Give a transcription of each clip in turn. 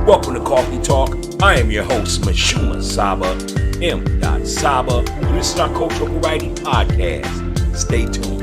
Welcome to Coffee Talk. I am your host, MISHUMA SABA, M.SABA, and this is our Cultural Variety Podcast. Stay tuned.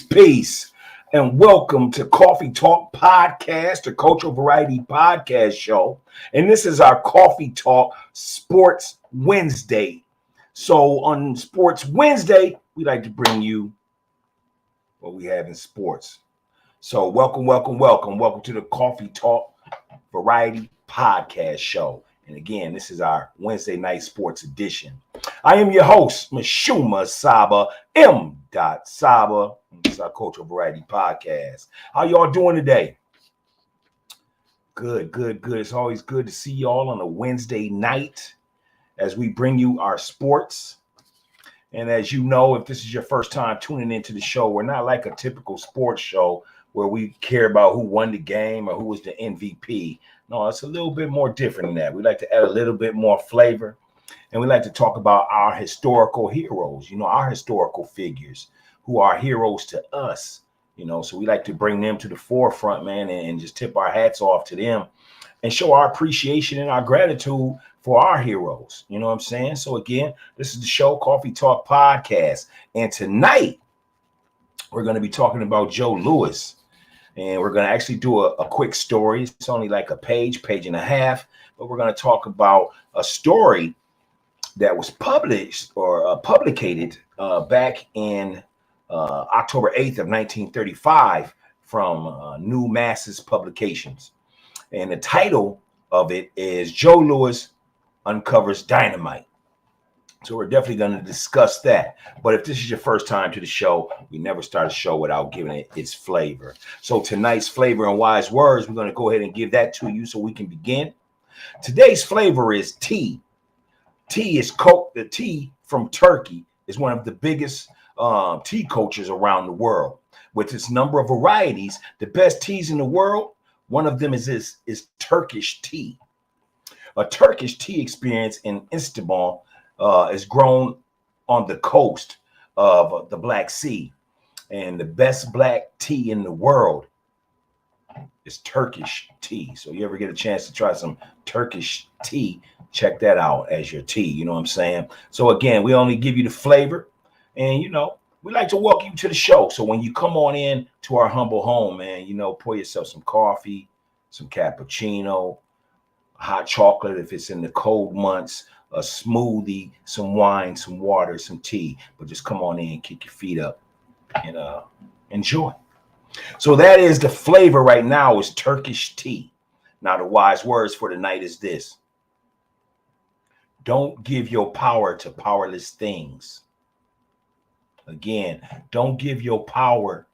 Peace, and welcome to Coffee Talk Podcast, the Cultural Variety Podcast show. And this is our Coffee Talk Sports Wednesday. So on Sports Wednesday, we like to bring you what we have in sports. So welcome to the Coffee Talk Variety Podcast show. And again, this is our Wednesday night sports edition. I am your host, MISHUMA SABA, M.SABA. This is our Cultural Variety Podcast. How y'all doing today? Good. It's always good to see y'all on a Wednesday night as we bring you our sports. And as you know, if this is your first time tuning into the show, we're not like a typical sports show where we care about who won the game or who was the MVP. No, it's a little bit more different than that. We like to add a little bit more flavor. And we like to talk about our historical heroes, our historical figures who are heroes to us, so we like to bring them to the forefront, man, and just tip our hats off to them and show our appreciation and our gratitude for our heroes. You know what I'm saying? So again, this is the show Coffee Talk Podcast. And tonight we're going to be talking about Joe Louis. And we're going to actually do a quick story. It's only like a page and a half, but we're going to talk about a story that was published or publicated back in October 8th of 1935 from New Masses Publications. And the title of it is Joe Louis Uncovers Dynamite. So we're definitely going to discuss that. But if this is your first time to the show, we never start a show without giving it its flavor. So tonight's flavor and wise words, we're going to go ahead and give that to you so we can begin. Today's flavor is tea. Tea is the tea from Turkey is one of the biggest tea cultures around the world. With its number of varieties, the best teas in the world, one of them is Turkish tea. A Turkish tea experience in Istanbul is grown on the coast of the Black Sea. And the best black tea in the world is Turkish tea. So you ever get a chance to try some Turkish tea, check that out as your tea. You know what I'm saying? So again, we only give you the flavor. And, we like to welcome you to the show. So when you come on in to our humble home, man, pour yourself some coffee, some cappuccino, hot chocolate if it's in the cold months, a smoothie, some wine, some water, some tea. But just come on in, kick your feet up, and enjoy. So that is the flavor right now is Turkish tea. Now the wise words for tonight is this. Don't give your power to powerless things. Again, don't give your power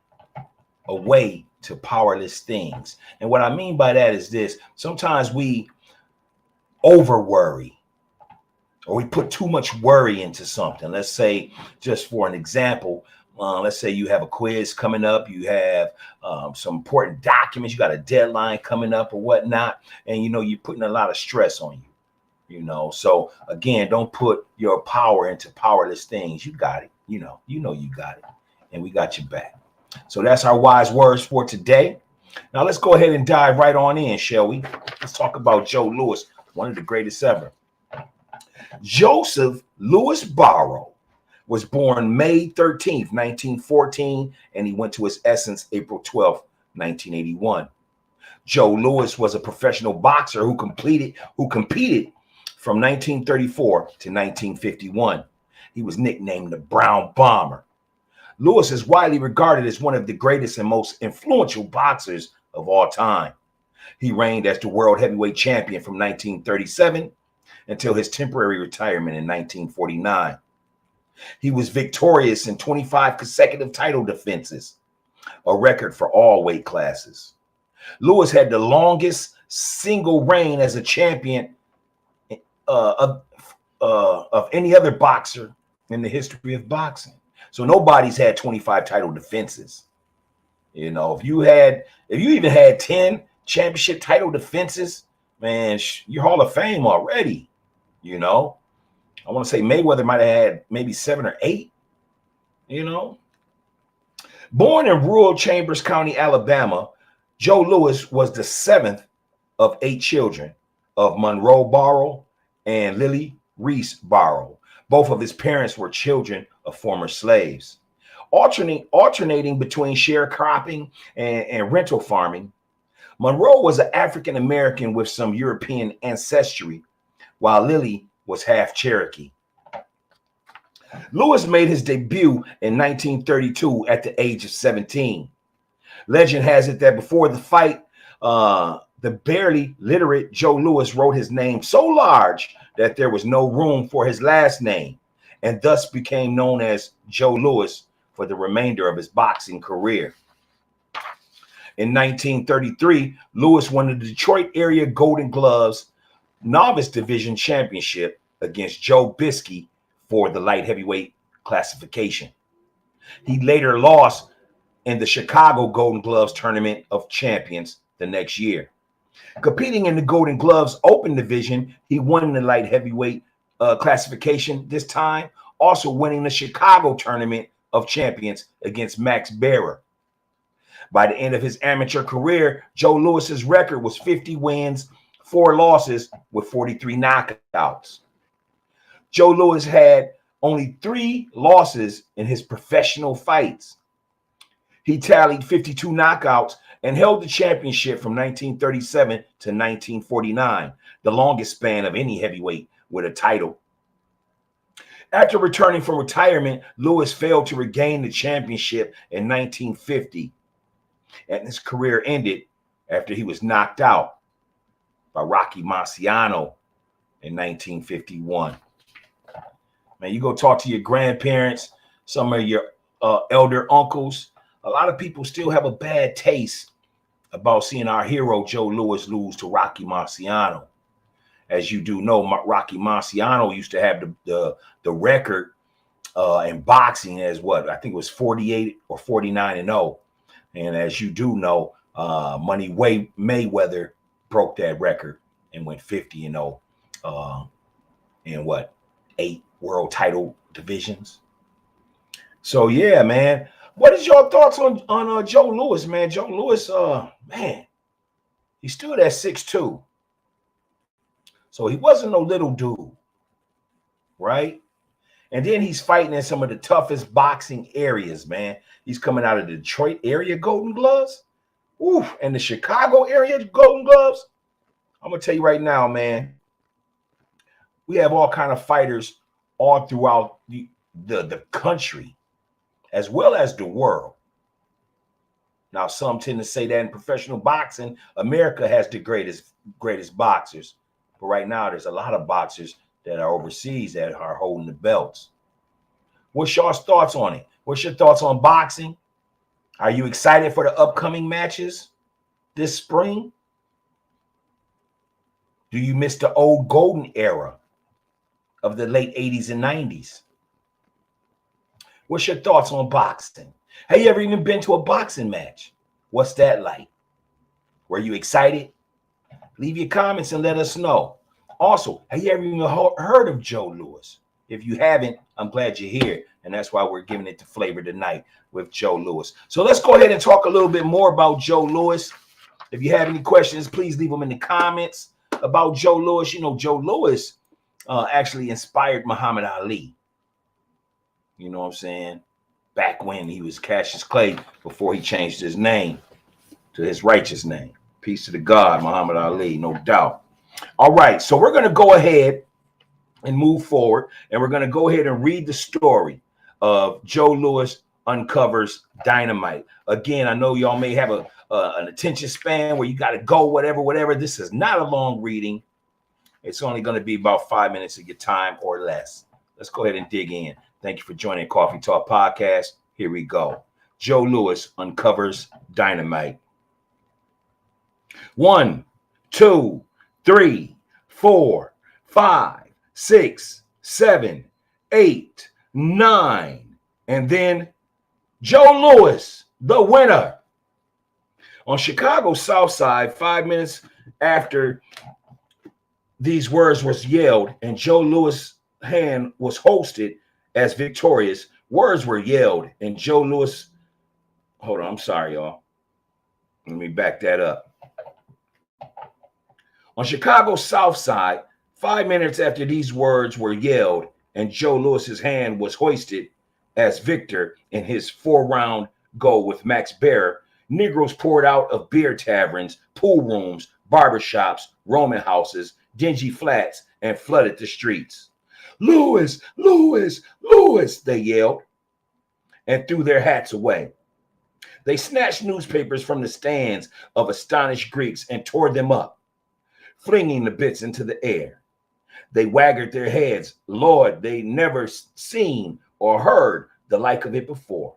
away to powerless things. And what I mean by that is this. Sometimes we over worry. Or we put too much worry into something. Let's say, just for an example, let's say you have a quiz coming up, you have some important documents, you got a deadline coming up or whatnot, and you're putting a lot of stress on you. So again, don't put your power into powerless things. You got it. You got it, and we got your back. So that's our wise words for today. Now let's go ahead and dive right on in, shall we? Let's talk about Joe Louis, one of the greatest ever. Joseph Louis Barrow was born May 13th, 1914, and he went to his essence April 12th, 1981. Joe Louis was a professional boxer who competed from 1934 to 1951. He was nicknamed the Brown Bomber. Louis is widely regarded as one of the greatest and most influential boxers of all time. He reigned as the world heavyweight champion from 1937 until his temporary retirement in 1949. He was victorious in 25 consecutive title defenses, a record for all weight classes. Louis had the longest single reign as a champion of any other boxer in the history of boxing. So nobody's had 25 title defenses. You know, if you even had 10 championship title defenses, man, you're Hall of Fame already. You know, I want to say Mayweather might have had maybe 7 or 8. You know, born in rural Chambers County, Alabama, Joe Louis was the 7th of 8 children of Monroe Barrow and Lily Reese Barrow. Both of his parents were children of former slaves. Alternating between sharecropping and rental farming, Monroe was an African American with some European ancestry, while Lily was half Cherokee. Louis made his debut in 1932 at the age of 17. Legend has it that before the fight, the barely literate Joe Louis wrote his name so large that there was no room for his last name, and thus became known as Joe Louis for the remainder of his boxing career. In 1933, Louis won the Detroit area Golden Gloves Novice Division Championship against Joe Biskey for the light heavyweight classification. He later lost in the Chicago Golden Gloves Tournament of Champions the next year. Competing in the Golden Gloves Open Division, he won the light heavyweight classification this time, also winning the Chicago Tournament of Champions against Max Barer. By the end of his amateur career, Joe Louis's record was 50 wins, 4 losses with 43 knockouts. Joe Louis had only 3 losses in his professional fights. He tallied 52 knockouts and held the championship from 1937 to 1949, the longest span of any heavyweight with a title. After returning from retirement, Louis failed to regain the championship in 1950, and his career ended after he was knocked out by Rocky Marciano in 1951. Man, you go talk to your grandparents, some of your elder uncles. A lot of people still have a bad taste about seeing our hero Joe Louis lose to Rocky Marciano. As you do know, Rocky Marciano used to have the record in boxing as what? I think it was 48 or 49-0. And as you do know, Money Mayweather broke that record and went 50-0 in what? 8 world title divisions. So yeah, man. What is your thoughts on Joe Louis, man? Joe Louis, man, he stood at 6'2". So he wasn't no little dude, right? And then he's fighting in some of the toughest boxing areas, man. He's coming out of the Detroit area Golden Gloves. Oof, and the Chicago area Golden Gloves. I'm going to tell you right now, man, we have all kind of fighters all throughout the country as well as the world. Now, some tend to say that in professional boxing, America has the greatest boxers. But right now, there's a lot of boxers that are overseas that are holding the belts. What's your thoughts on it? What's your thoughts on boxing? Are you excited for the upcoming matches this spring? Do you miss the old golden era of the late 80s and 90s? What's your thoughts on boxing? Have you ever even been to a boxing match? What's that like? Were you excited? Leave your comments and let us know. Also, have you ever even heard of Joe Louis? If you haven't, I'm glad you're here. And that's why we're giving it the flavor tonight with Joe Louis. So let's go ahead and talk a little bit more about Joe Louis. If you have any questions, please leave them in the comments about Joe Louis. You know, Joe Louis actually inspired Muhammad Ali. You know what I'm saying? Back when he was Cassius Clay, before he changed his name to his righteous name. Peace to the God, Muhammad Ali, no doubt. All right, so we're going to go ahead and move forward, and we're going to go ahead and read the story of Joe Louis Uncovers Dynamite. Again, I know y'all may have an attention span where you got to go, whatever. This is not a long reading. It's only going to be about 5 minutes of your time or less. Let's go ahead and dig in. Thank you for joining Coffee Talk Podcast. Here we go. Joe Louis Uncovers Dynamite. 1, 2, 3, 4, 5, 6, 7, 8, 9. And then Joe Louis, the winner. On Chicago's South Side, 5 minutes after these words was yelled and Joe Louis' hand was hosted as victorious, words were yelled and Joe Louis, hold on, I'm sorry, y'all. Let me back that up. On Chicago's South Side, 5 minutes after these words were yelled and Joe Louis's hand was hoisted as victor in his 4-round go with Max Baer, Negroes poured out of beer taverns, pool rooms, barbershops, Roman houses, dingy flats, and flooded the streets. Louis, Louis, Louis, they yelled and threw their hats away. They snatched newspapers from the stands of astonished Greeks and tore them up, flinging the bits into the air. They wagged their heads. Lord, they never seen or heard the like of it before.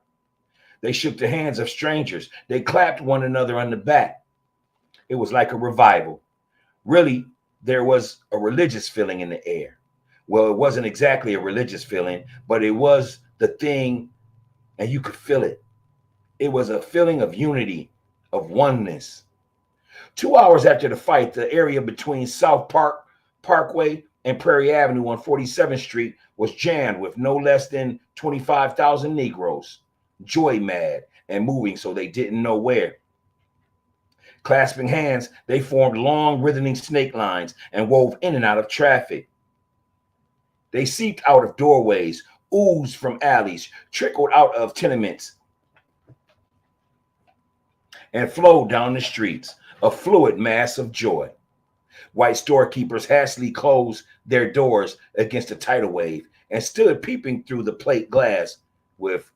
They shook the hands of strangers. They clapped one another on the back. It was like a revival. Really, there was a religious feeling in the air. Well, it wasn't exactly a religious feeling, but it was the thing, and you could feel it. It was a feeling of unity, of oneness. 2 hours after the fight, the area between South Parkway and Prairie Avenue on 47th Street was jammed with no less than 25,000 Negroes, joy mad and moving so they didn't know where. Clasping hands, they formed long, writhing snake lines and wove in and out of traffic. They seeped out of doorways, oozed from alleys, trickled out of tenements, and flowed down the streets, a fluid mass of joy. White storekeepers hastily closed their doors against a tidal wave and stood peeping through the plate glass with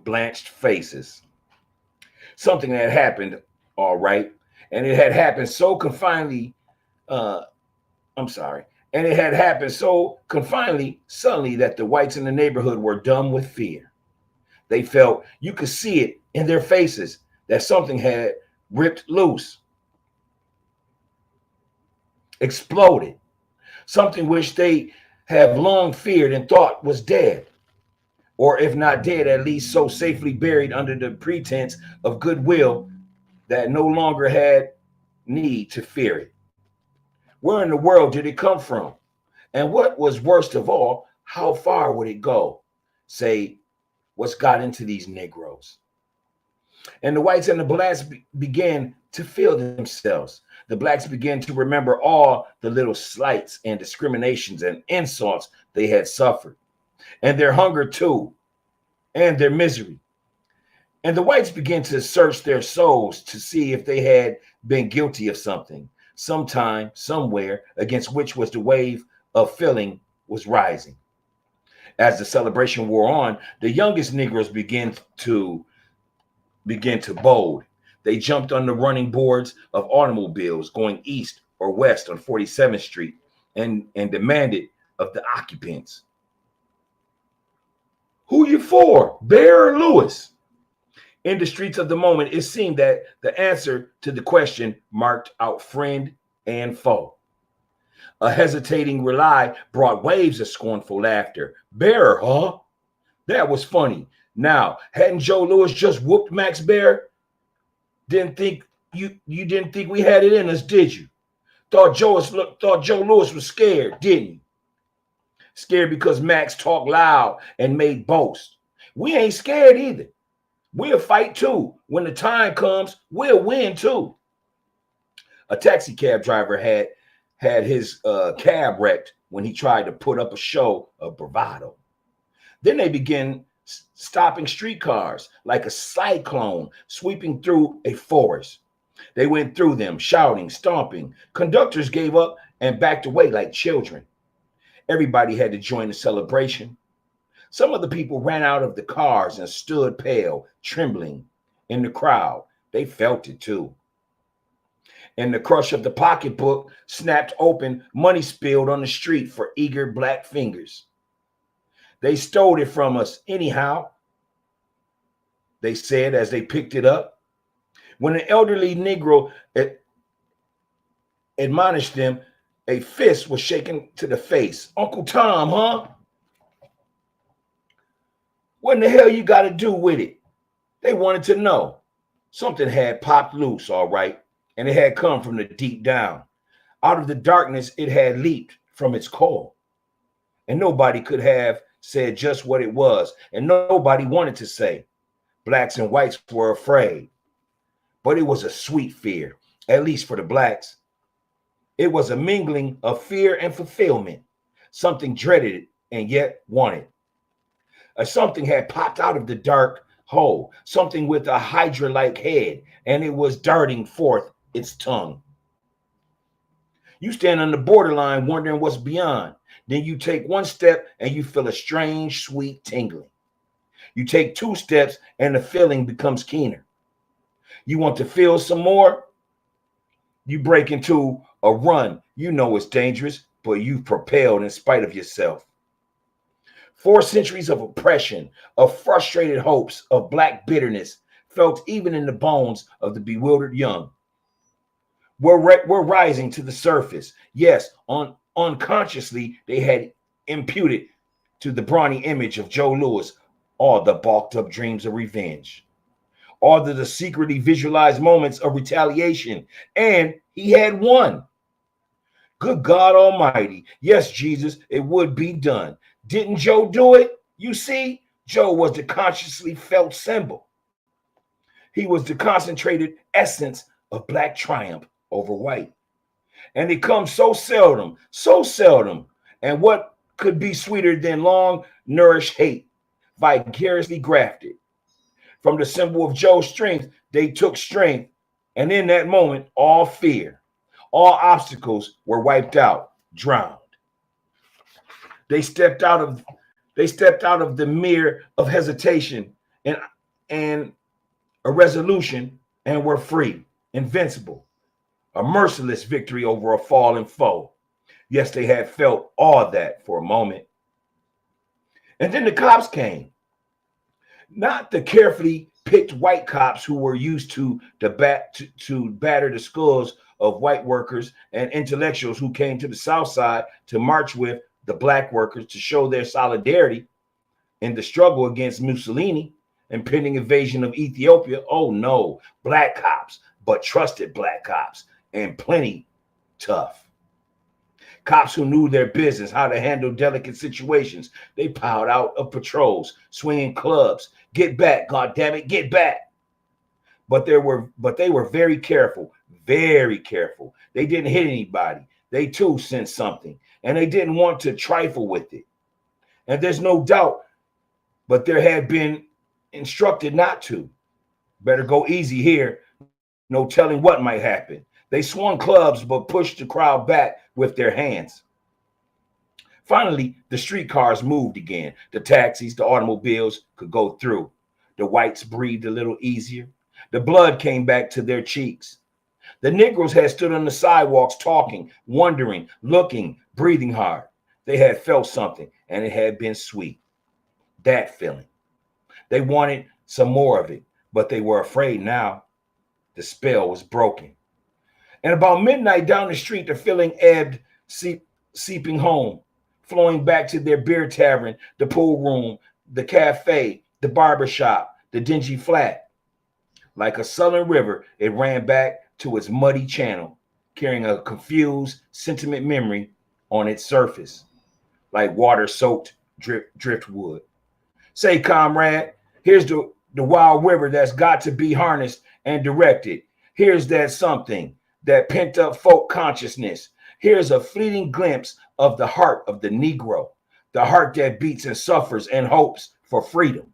blanched faces. Something had happened, all right, and it had happened so confinedly, and it had happened so confinedly suddenly that the whites in the neighborhood were dumb with fear. They felt, you could see it in their faces, that something had ripped loose, exploded, something which they have long feared and thought was dead, or if not dead, at least so safely buried under the pretense of goodwill that no longer had need to fear it. Where in the world did it come from? And what was worst of all, how far would it go? Say, what's got into these Negroes? And the whites and the blacks began to feel themselves. The blacks began to remember all the little slights and discriminations and insults they had suffered, and their hunger too, and their misery. And the whites began to search their souls to see if they had been guilty of something, sometime, somewhere, against which was the wave of feeling was rising. As the celebration wore on, the youngest Negroes began to bold. They jumped on the running boards of automobiles going east or west on 47th Street and demanded of the occupants, who you for, Baer or Louis? In the streets of the moment, it seemed that the answer to the question marked out friend and foe. A hesitating reply brought waves of scornful laughter. Baer, huh? That was funny. Now, hadn't Joe Louis just whooped Max Baer? You didn't think we had it in us, did you? Thought Joe Louis was scared, didn't you? Scared because Max talked loud and made boasts. We ain't scared either. We'll fight too. When the time comes, we'll win too. A taxi cab driver had his cab wrecked when he tried to put up a show of bravado. Then they began stopping streetcars like a cyclone sweeping through a forest. They went through them, shouting, stomping. Conductors gave up and backed away like children. Everybody had to join the celebration. Some of the people ran out of the cars and stood pale, trembling in the crowd. They felt it too. And the crush of the pocketbook snapped open, money spilled on the street for eager black fingers. They stole it from us anyhow, they said as they picked it up. When an elderly Negro admonished them, a fist was shaken to the face. Uncle Tom, huh? What in the hell you got to do with it? They wanted to know. Something had popped loose, all right, and it had come from the deep down. Out of the darkness, it had leaped from its core. And nobody could have said just what it was, and nobody wanted to say. Blacks and whites were afraid, but it was a sweet fear, at least for the blacks. It was a mingling of fear and fulfillment, something dreaded and yet wanted. Something had popped out of the dark hole, something with a hydra-like head, and it was darting forth its tongue. You stand on the borderline wondering what's beyond. Then you take one step and you feel a strange, sweet tingling. You take 2 steps and the feeling becomes keener. You want to feel some more? You break into a run. You know it's dangerous, but you've propelled in spite of yourself. 4 centuries of oppression, of frustrated hopes, of black bitterness, felt even in the bones of the bewildered young. We're rising to the surface. Yes, unconsciously, they had imputed to the brawny image of Joe Louis all the bulked up dreams of revenge, all the secretly visualized moments of retaliation, and he had won. Good God Almighty. Yes, Jesus, it would be done. Didn't Joe do it? You see, Joe was the consciously felt symbol. He was the concentrated essence of black triumph over white. And it comes so seldom. And what could be sweeter than long nourished hate, vicariously grafted? From the symbol of Joe's strength, they took strength. And in that moment, all fear, all obstacles were wiped out, drowned. They stepped out of the mirror of hesitation and a resolution and were free, invincible. A merciless victory over a fallen foe. Yes, they had felt all that for a moment. And then the cops came. Not the carefully picked white cops who were used to batter the skulls of white workers and intellectuals who came to the South Side to march with the black workers to show their solidarity in the struggle against Mussolini and pending invasion of Ethiopia. Oh no, black cops, but trusted black cops, and plenty tough. Cops who knew their business, how to handle delicate situations. They piled out of patrols, swinging clubs. Get back, goddammit, get back. But they were very careful, very careful. They didn't hit anybody. They too sensed something, and they didn't want to trifle with it. And there's no doubt, but there had been instructed not to. Better go easy here. No telling what might happen. They swung clubs, but pushed the crowd back with their hands. Finally, the streetcars moved again. The taxis, the automobiles could go through. The whites breathed a little easier. The blood came back to their cheeks. The Negroes had stood on the sidewalks talking, wondering, looking, breathing hard. They had felt something, and it had been sweet. That feeling. They wanted some more of it, but they were afraid now. The spell was broken. And about midnight down the street, the feeling ebbed, seeping home, flowing back to their beer tavern, the pool room, the cafe, the barber shop, the dingy flat. Like a sullen river, it ran back to its muddy channel, carrying a confused, sentiment memory on its surface, like water-soaked driftwood. Say, comrade, here's the wild river that's got to be harnessed and directed. Here's that something, that pent-up folk consciousness. Here's a fleeting glimpse of the heart of the Negro, the heart that beats and suffers and hopes for freedom.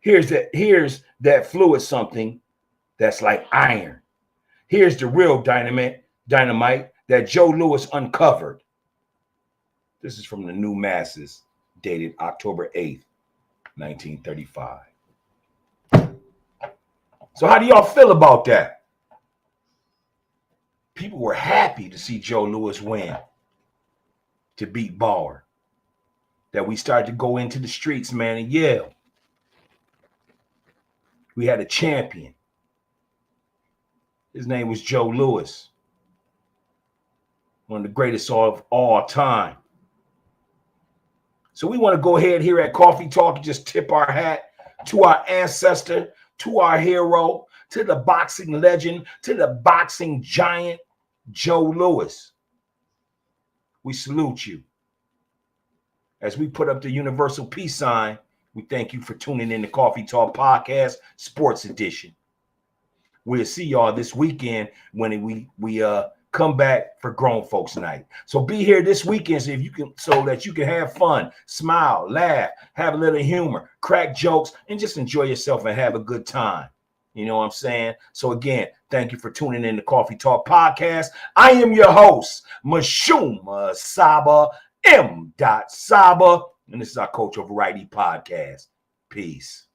Here's that fluid something that's like iron. Here's the real dynamite that Joe Louis uncovered. This is from the New Masses, dated October 8th, 1935. So how do y'all feel about that? People were happy to see Joe Louis win, to beat Bauer. That we started to go into the streets, man, and yell. We had a champion. His name was Joe Louis. One of the greatest of all time. So we want to go ahead here at Coffee Talk and just tip our hat to our ancestor, to our hero, to the boxing legend, to the boxing giant, Joe Louis. We salute you. As we put up the universal peace sign, we thank you for tuning in to Coffee Talk Podcast, Sports Edition. We'll see y'all this weekend when we come back for Grown Folks Night. So be here this weekend so that you can have fun, smile, laugh, have a little humor, crack jokes, and just enjoy yourself and have a good time. You know what I'm saying? So again, thank you for tuning in to Coffee Talk Podcast. I am your host, MISHUMA SABA, M. SABA, and this is our Cultural Variety Podcast. Peace.